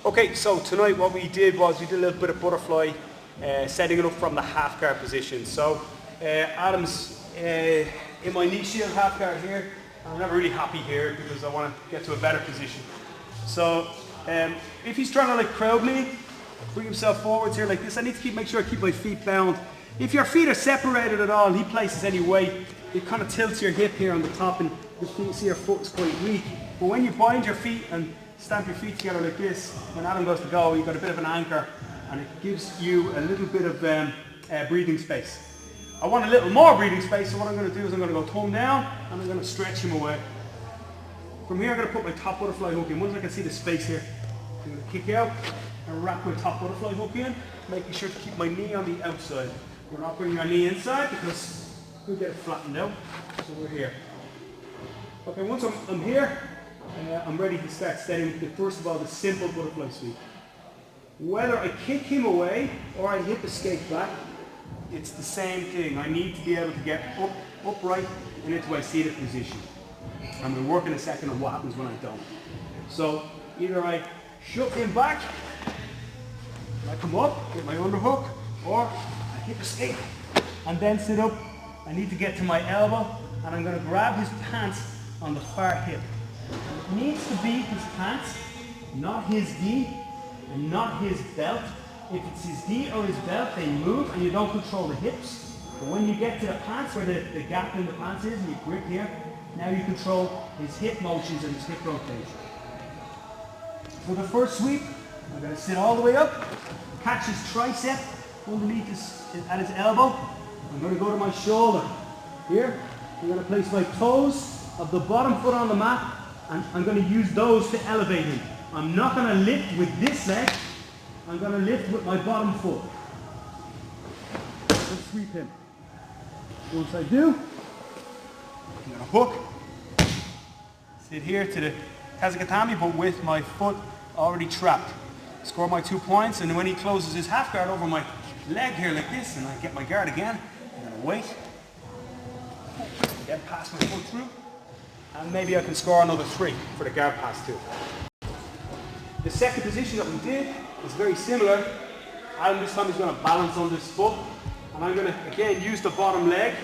Okay, so tonight what we did was we did a little bit of butterfly, setting it up from the half guard position. So Adam's in my knee shield half guard here. I'm never really happy here because I want to get to a better position. So if he's trying to like crowd me, bring himself forwards here like this, I need to make sure I keep my feet bound. If your feet are separated at all and he places any weight, it kind of tilts your hip here on the top and you see your foot is quite weak. But when you bind your feet and stamp your feet together like this, when Adam goes to go, you've got a bit of an anchor and it gives you a little bit of breathing space. I want a little more breathing space, so what I'm going to do is I'm going to go thumb down and I'm going to stretch him away. From here I'm going to put my top butterfly hook in. Once I can see the space here, I'm going to kick out and wrap my top butterfly hook in, making sure to keep my knee on the outside. We're not bringing our knee inside because we'll get it flattened out, so we're here. Okay, once I'm here, I'm ready to start setting, first of all, the simple butterfly sweep. Whether I kick him away or I hip escape back, it's the same thing. I need to be able to get upright and into my seated position. I'm going to work in a second on what happens when I don't. So either I shove him back, I come up, get my underhook, or I hip escape and then sit up. I need to get to my elbow and I'm going to grab his pants on the far hip. It needs to be his pants, not his gi, and not his belt. If it's his gi or his belt, they move and you don't control the hips. But when you get to the pants, where the gap in the pants is, and you grip here, now you control his hip motions and his hip rotation. For the first sweep, I'm going to sit all the way up, catch his tricep underneath at his elbow. I'm going to go to my shoulder. Here, I'm going to place my toes of the bottom foot on the mat, and I'm going to use those to elevate him. I'm not going to lift with this leg, I'm going to lift with my bottom foot. Let's sweep him. Once I do, I'm going to hook, sit here to the Kazakatami, but with my foot already trapped. Score my 2 points, and when he closes his half guard over my leg here like this, and I get my guard again, I'm going to wait, get past my foot through, and maybe I can score another 3 for the guard pass too. The second position that we did is very similar. Adam this time is going to balance on this foot, and I'm going to again use the bottom leg.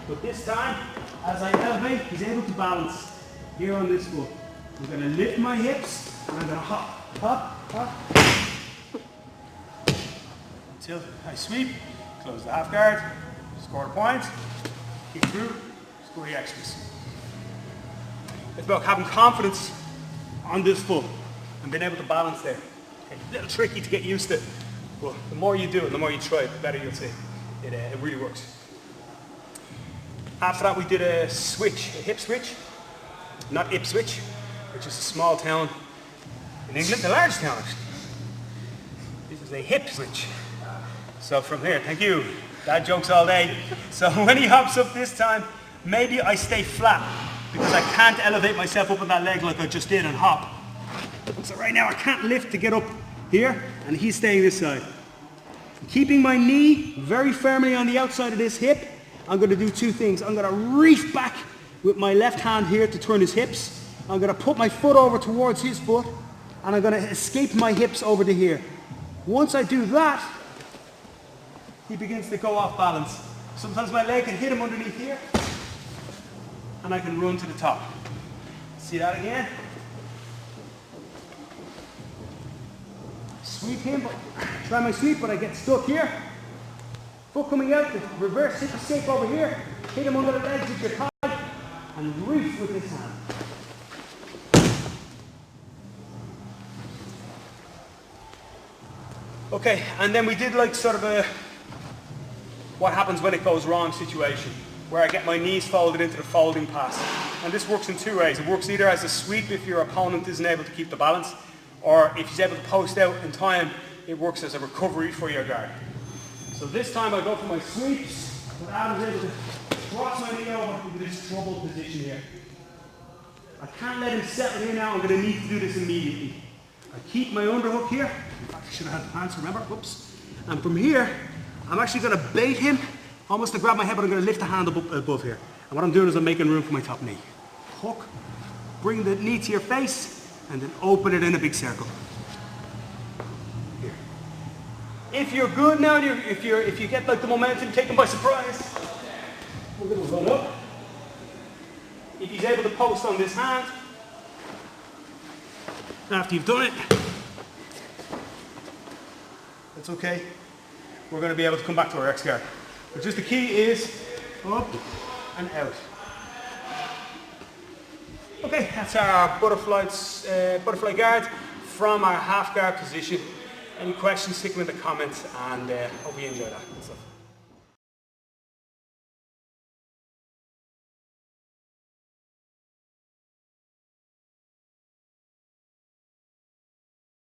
But this time, as I elevate, he's able to balance here on this foot. I'm going to lift my hips, and I'm going to hop, hop, hop. Until I sweep, close the half guard, score the points, kick through, score the extras. It's about having confidence on this foot and being able to balance there. It's a little tricky to get used to, but the more you do it, the more you try it, the better you'll see. It really works. After that we did a switch, a hip switch, not Ipswich, which is a small town in England, a large town actually. This is a hip switch. So from here, thank you, dad jokes all day. So when he hops up this time, maybe I stay flat because I can't elevate myself up on that leg like I just did and hop. So right now I can't lift to get up here, and he's staying this side. Keeping my knee very firmly on the outside of this hip, I'm going to do 2 things. I'm going to reach back with my left hand here to turn his hips. I'm going to put my foot over towards his foot, and I'm going to escape my hips over to here. Once I do that, he begins to go off balance. Sometimes my leg can hit him underneath here, and I can run to the top. See that again? Sweep him, try my sweep, but I get stuck here. Foot coming out, the reverse hip escape over here. Hit him under the legs with your thigh, and reach with this hand. Okay, and then we did like sort of a what happens when it goes wrong situation, where I get my knees folded into the folding pass. And this works in 2 ways. It works either as a sweep if your opponent isn't able to keep the balance, or if he's able to post out in time, it works as a recovery for your guard. So this time I go for my sweeps, but Adam's able to cross my knee over into this troubled position here. I can't let him settle here now, I'm going to need to do this immediately. I keep my underhook here. In fact, I should have had the pants, remember? Whoops. And from here, I'm actually going to bait him, almost to grab my head, but I'm going to lift the hand above here. And what I'm doing is I'm making room for my top knee. Hook, bring the knee to your face, and then open it in a big circle. Here. If you're good now, if you get like the momentum taken by surprise, we're going to run up. If he's able to post on this hand, after you've done it, that's okay. We're going to be able to come back to our X guard. But just the key is up and out. Okay, that's our butterfly guard from our half guard position. Any questions, stick them in the comments, and hope you enjoy that.